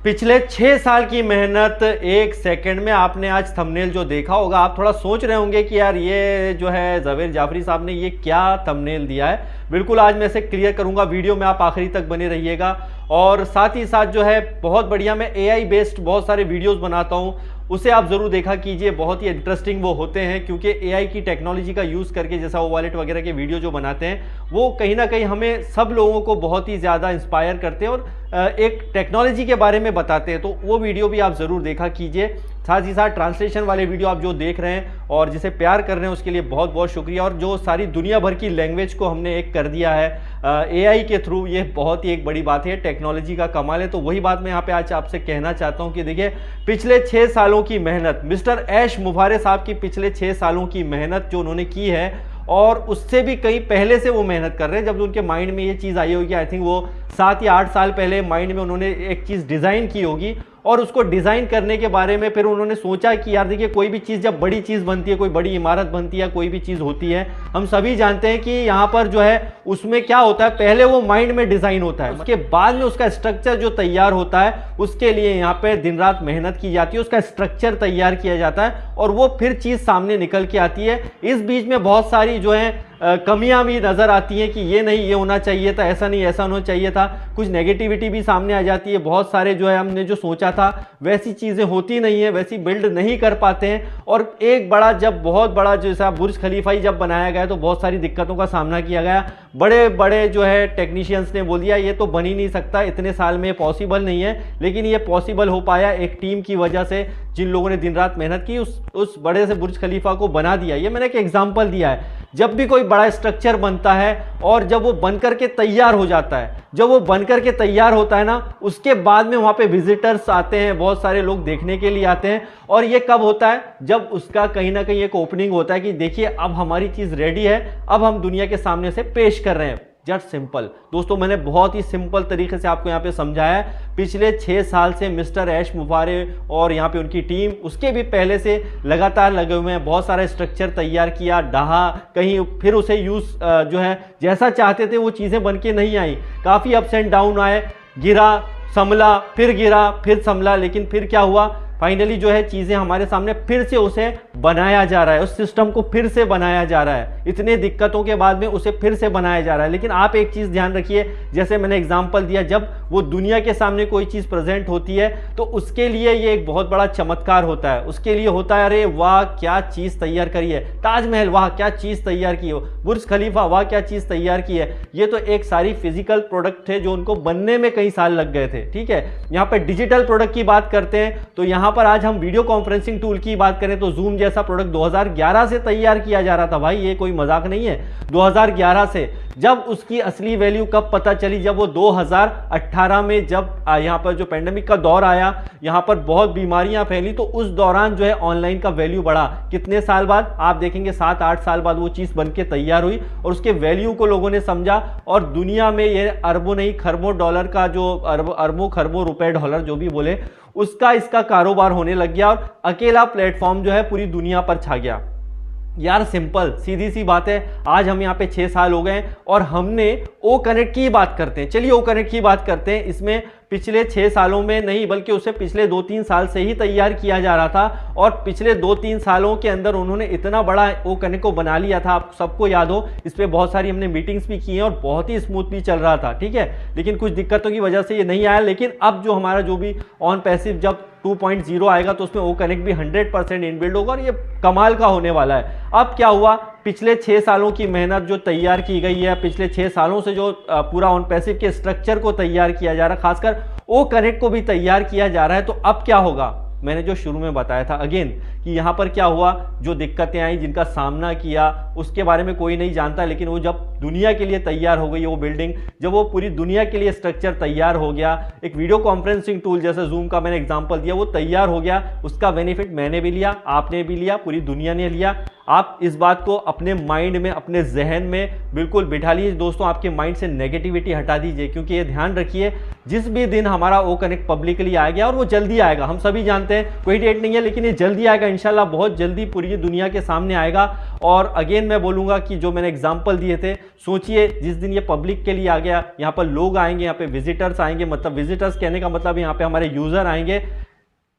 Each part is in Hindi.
पिछले 6 साल की मेहनत एक सेकंड में आपने आज थंबनेल जो देखा होगा, आप थोड़ा सोच रहे होंगे कि यार ये जो है ज़वेर जाफरी साहब ने ये क्या थंबनेल दिया है। बिल्कुल आज मैं इसे क्लियर करूंगा, वीडियो में आप आखिरी तक बने रहिएगा। और साथ ही साथ जो है बहुत बढ़िया मैं AI बेस्ड बहुत सारे वीडियोस बनाता हूं, उसे आप ज़रूर देखा कीजिए, बहुत ही इंटरेस्टिंग वो होते हैं क्योंकि AI की टेक्नोलॉजी का यूज़ करके जैसा वो वॉलेट वगैरह के वीडियो जो बनाते हैं वो कहीं ना कहीं हमें सब लोगों को बहुत ही ज़्यादा इंस्पायर करते हैं और एक टेक्नोलॉजी के बारे में बताते हैं। तो वो वीडियो भी आप ज़रूर देखा कीजिए। साथ ही साथ ट्रांसलेशन वाले वीडियो आप जो देख रहे हैं और जिसे प्यार कर रहे हैं उसके लिए बहुत बहुत शुक्रिया। और जो सारी दुनिया भर की लैंग्वेज को हमने एक कर दिया है AI के थ्रू, ये बहुत ही एक बड़ी बात है, टेक्नोलॉजी का कमाल है। तो वही बात मैं यहाँ पे आज आपसे कहना चाहता हूँ कि देखिए पिछले 6 सालों की मेहनत, मिस्टर ऐश मुफारे साहब की पिछले 6 सालों की मेहनत जो उन्होंने की है, और उससे भी कहीं पहले से वो मेहनत कर रहे हैं। जब उनके माइंड में ये चीज़ आई होगी, आई थिंक वो 7 या 8 साल पहले माइंड में उन्होंने एक चीज़ डिज़ाइन की होगी और उसको डिज़ाइन करने के बारे में फिर उन्होंने सोचा कि यार देखिए कोई भी चीज़ जब बड़ी चीज़ बनती है, कोई बड़ी इमारत बनती है, कोई भी चीज़ होती है, हम सभी जानते हैं कि यहाँ पर जो है उसमें क्या होता है, पहले वो माइंड में डिज़ाइन होता है, उसके बाद में उसका स्ट्रक्चर जो तैयार होता है उसके लिए यहाँ पे दिन रात मेहनत की जाती है, उसका स्ट्रक्चर तैयार किया जाता है और वो फिर चीज़ सामने निकल के आती है। इस बीच में बहुत सारी जो है कमियां भी नज़र आती हैं कि ये नहीं, ये होना चाहिए था, ऐसा नहीं, ऐसा होना चाहिए था। कुछ नेगेटिविटी भी सामने आ जाती है। बहुत सारे जो है हमने जो सोचा था वैसी चीज़ें होती नहीं है, वैसी बिल्ड नहीं कर पाते हैं। और एक बड़ा जब बहुत बड़ा जैसा बुर्ज खलीफा ही जब बनाया गया तो बहुत सारी दिक्कतों का सामना किया गया। बड़े बड़े जो है टेक्नीशियंस ने बोल दिया ये तो बन ही नहीं सकता, इतने साल में पॉसिबल नहीं है। लेकिन ये पॉसिबल हो पाया एक टीम की वजह से, जिन लोगों ने दिन रात मेहनत की, उस बड़े से बुर्ज खलीफा को बना दिया। ये मैंने एक एग्जाम्पल दिया है। जब भी कोई बड़ा स्ट्रक्चर बनता है और जब वो बनकर के तैयार हो जाता है, जब वो बनकर के तैयार होता है ना, उसके बाद में वहाँ पे विजिटर्स आते हैं, बहुत सारे लोग देखने के लिए आते हैं। और ये कब होता है? जब उसका कहीं ना कहीं एक ओपनिंग होता है कि देखिए अब हमारी चीज़ रेडी है, अब हम दुनिया के सामने से पेश कर रहे हैं। जस्ट सिंपल दोस्तों, मैंने बहुत ही सिंपल तरीके से आपको यहाँ पे समझाया है। पिछले 6 साल से मिस्टर ऐश मुफारे और यहाँ पे उनकी टीम, उसके भी पहले से लगातार लगे हुए हैं, बहुत सारा स्ट्रक्चर तैयार किया, ढहा, कहीं फिर उसे यूज़ जो है जैसा चाहते थे वो चीज़ें बन के नहीं आई, काफ़ी अप्स एंड डाउन आए, गिरा संभला, फिर गिरा, फिर संभला, लेकिन फिर क्या हुआ, फाइनली जो है चीज़ें हमारे सामने फिर से उसे बनाया जा रहा है, उस सिस्टम को फिर से बनाया जा रहा है। इतने दिक्कतों के बाद में उसे फिर से बनाया जा रहा है। लेकिन आप एक चीज़ ध्यान रखिए, जैसे मैंने एग्जांपल दिया, जब वो दुनिया के सामने कोई चीज़ प्रेजेंट होती है तो उसके लिए ये एक बहुत बड़ा चमत्कार होता है। उसके लिए होता है अरे वाह क्या चीज़ तैयार करी है, ताजमहल वाह क्या चीज़ तैयार की हो, बुर्ज खलीफा वाह क्या चीज़ तैयार की है। ये तो एक सारी फिजिकल प्रोडक्ट थे जो उनको बनने में कई साल लग गए थे। ठीक है, यहाँ पर डिजिटल प्रोडक्ट की बात करते हैं तो यहाँ पर आज हम वीडियो कॉन्फ्रेंसिंग टूल की बात करें तो जूम जैसा प्रोडक्ट 2011 से तैयार किया जा रहा था। भाई ये कोई मजाक नहीं है, 2011 से। जब उसकी असली वैल्यू कब पता चली, जब वो 2018 में जब यहाँ पर जो पेंडेमिक का दौर आया, यहाँ पर बहुत बीमारियां फैली, तो उस दौरान जो है ऑनलाइन का वैल्यू बढ़ा। कितने साल बाद? आप देखेंगे 7-8 साल बाद वो चीज़ बन के तैयार हुई और उसके वैल्यू को लोगों ने समझा और दुनिया में ये अरबों नहीं खरबों डॉलर का जो अरबों खरबों रुपए डॉलर जो भी बोले, उसका इसका कारोबार होने लग गया और अकेला प्लेटफॉर्म जो है पूरी दुनिया पर छा गया। यार सिंपल सीधी सी बात है। आज हम यहाँ पे 6 साल हो गए और हमने ओ कनेक्ट की बात करते हैं। चलिए ओ कनेक्ट की बात करते हैं। इसमें पिछले 6 सालों में नहीं बल्कि उसे पिछले 2-3 साल से ही तैयार किया जा रहा था और पिछले 2-3 सालों के अंदर उन्होंने इतना बड़ा ओ कनेक्ट को बना लिया था। आप सबको याद हो, इस पर बहुत सारी हमने मीटिंग्स भी की हैं और बहुत ही स्मूथ भी चल रहा था। ठीक है, लेकिन कुछ दिक्कतों की वजह से ये नहीं आया। लेकिन अब जो हमारा जो भी ऑन पैसिव जब 2.0 आएगा तो उसमें ओ कनेक्ट भी 100% इनबिल्ड होगा और ये कमाल का होने वाला है। अब क्या हुआ, पिछले 6 सालों की मेहनत जो तैयार की गई है, पिछले 6 सालों से जो पूरा ऑन पैसिव के स्ट्रक्चर को तैयार किया जा रहा है, खासकर ओ कनेक्ट को भी तैयार किया जा रहा है, तो अब क्या होगा? मैंने जो शुरू में बताया था अगेन कि यहाँ पर क्या हुआ, जो दिक्कतें आई, जिनका सामना किया, उसके बारे में कोई नहीं जानता। लेकिन वो जब दुनिया के लिए तैयार हो गई वो बिल्डिंग, जब वो पूरी दुनिया के लिए स्ट्रक्चर तैयार हो गया, एक वीडियो कॉन्फ्रेंसिंग टूल जैसे जूम का मैंने एग्जांपल दिया, वो तैयार हो गया, उसका बेनिफिट मैंने भी लिया, आपने भी लिया, पूरी दुनिया ने लिया। आप इस बात को अपने माइंड में, अपने जहन में बिल्कुल बिठा लीजिए दोस्तों। आपके माइंड से नेगेटिविटी हटा दीजिए, क्योंकि ये ध्यान रखिए जिस भी दिन हमारा ओ कनेक्ट पब्लिकली आ गया, और वो जल्दी आएगा, हम सभी जानते हैं, कोई डेट नहीं है, लेकिन ये जल्दी आएगा इंशाल्लाह, बहुत जल्दी पूरी दुनिया के सामने आएगा। और अगेन मैं बोलूँगा कि जो मैंने एग्जाम्पल दिए थे, सोचिए जिस दिन ये पब्लिक के लिए आ गया, यहाँ पर लोग आएंगे, यहाँ पे विजिटर्स आएंगे, मतलब विजिटर्स कहने का मतलब यहाँ पे हमारे यूज़र आएंगे,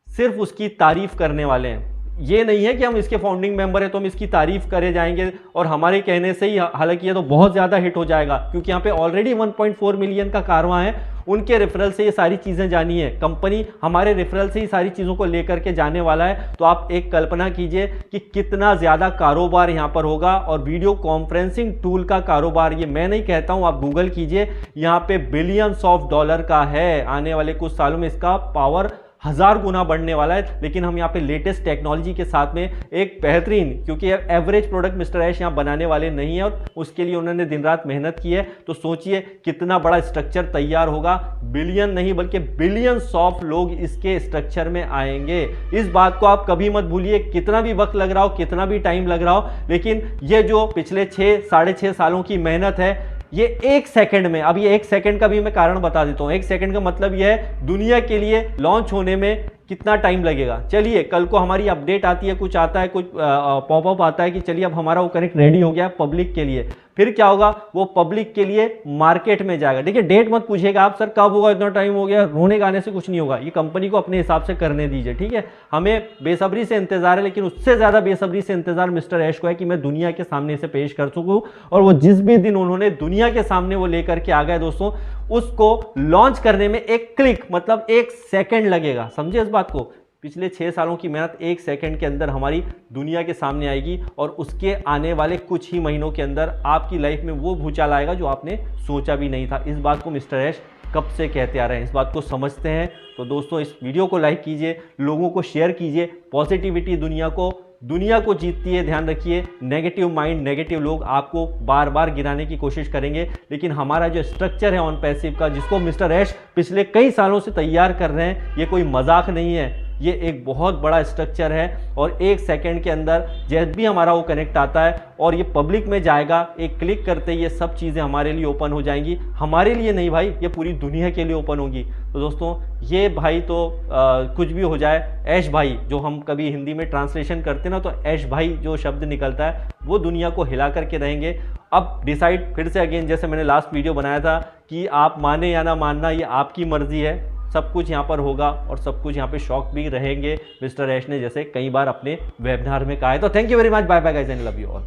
सिर्फ उसकी तारीफ करने वाले हैं। ये नहीं है कि हम इसके फाउंडिंग मेंबर हैं तो हम इसकी तारीफ करे जाएंगे और हमारे कहने से ही, हालांकि ये तो बहुत ज़्यादा हिट हो जाएगा, क्योंकि यहाँ पे ऑलरेडी 1.4 मिलियन का कारवां है, उनके रेफरल से ये सारी चीज़ें जानी है, कंपनी हमारे रेफरल से ही सारी चीज़ों को लेकर के जाने वाला है। तो आप एक कल्पना कीजिए कि कितना ज़्यादा कारोबार यहाँ पर होगा। और वीडियो कॉन्फ्रेंसिंग टूल का कारोबार, ये मैं नहीं कहता हूँ, आप गूगल कीजिए, यहाँ पे बिलियंस ऑफ डॉलर का है। आने वाले कुछ सालों में इसका पावर 1000 गुना बढ़ने वाला है। लेकिन हम यहाँ पे लेटेस्ट टेक्नोलॉजी के साथ में एक बेहतरीन, क्योंकि एवरेज प्रोडक्ट मिस्टर ऐश यहाँ बनाने वाले नहीं है और उसके लिए उन्होंने दिन रात मेहनत की है। तो सोचिए कितना बड़ा स्ट्रक्चर तैयार होगा, बिलियन नहीं बल्कि बिलियंस ऑफ लोग इसके स्ट्रक्चर में आएंगे। इस बात को आप कभी मत भूलिए, कितना भी वक्त लग रहा हो, कितना भी टाइम लग रहा हो, लेकिन ये जो पिछले 6-6.5 सालों की मेहनत है, ये 1 सेकंड में, अब ये 1 सेकंड का भी मैं कारण बता देता हूँ। 1 सेकंड का मतलब ये है दुनिया के लिए लॉन्च होने में कितना टाइम लगेगा। चलिए कल को हमारी अपडेट आती है, कुछ आता है, कुछ पॉपअप आता है कि चलिए अब हमारा वो कनेक्ट रेडी हो गया पब्लिक के लिए, फिर क्या होगा, वो पब्लिक के लिए मार्केट में जाएगा। देखिए डेट मत पूछिएगा आप, सर कब होगा, इतना टाइम हो गया, रोने गाने से कुछ नहीं होगा, ये कंपनी को अपने हिसाब से करने दीजिए, ठीक है। हमें बेसब्री से इंतजार है, लेकिन उससे ज़्यादा बेसब्री से इंतजार मिस्टर ऐश को है कि मैं दुनिया के सामने इसे पेश कर सकूँ। और वो जिस भी दिन उन्होंने दुनिया के सामने वो लेकर के आ गए दोस्तों, उसको लॉन्च करने में 1 क्लिक मतलब 1 सेकंड लगेगा, समझे इस बात को। पिछले 6 सालों की मेहनत 1 सेकंड के अंदर हमारी दुनिया के सामने आएगी, और उसके आने वाले कुछ ही महीनों के अंदर आपकी लाइफ में वो भूचाल आएगा जो आपने सोचा भी नहीं था। इस बात को मिस्टर ऐश कब से कहते आ रहे हैं, इस बात को समझते हैं। तो दोस्तों इस वीडियो को लाइक कीजिए, लोगों को शेयर कीजिए, पॉजिटिविटी दुनिया को जीतती है, ध्यान रखिए। नेगेटिव माइंड, नेगेटिव लोग आपको बार बार गिराने की कोशिश करेंगे, लेकिन हमारा जो स्ट्रक्चर है ऑन पैसिव का, जिसको मिस्टर ऐश पिछले कई सालों से तैयार कर रहे हैं, ये कोई मजाक नहीं है, ये एक बहुत बड़ा स्ट्रक्चर है। और 1 सेकंड के अंदर जब भी हमारा वो कनेक्ट आता है और ये पब्लिक में जाएगा, एक क्लिक करते ही ये सब चीज़ें हमारे लिए ओपन हो जाएंगी। हमारे लिए नहीं भाई, ये पूरी दुनिया के लिए ओपन होगी। तो दोस्तों ये भाई तो कुछ भी हो जाए, ऐश भाई जो हम कभी हिंदी में ट्रांसलेशन करते ना, तो ऐश भाई जो शब्द निकलता है वो दुनिया को हिला करके रहेंगे। अब डिसाइड फिर से अगेन, जैसे मैंने लास्ट वीडियो बनाया था कि आप माने या ना मानना, ये आपकी मर्जी है। सब कुछ यहाँ पर होगा और सब कुछ यहाँ पे शॉक भी रहेंगे, मिस्टर ऐश ने जैसे कई बार अपने वेबिनार में कहा है। तो thank you very much, bye bye guys and love you all.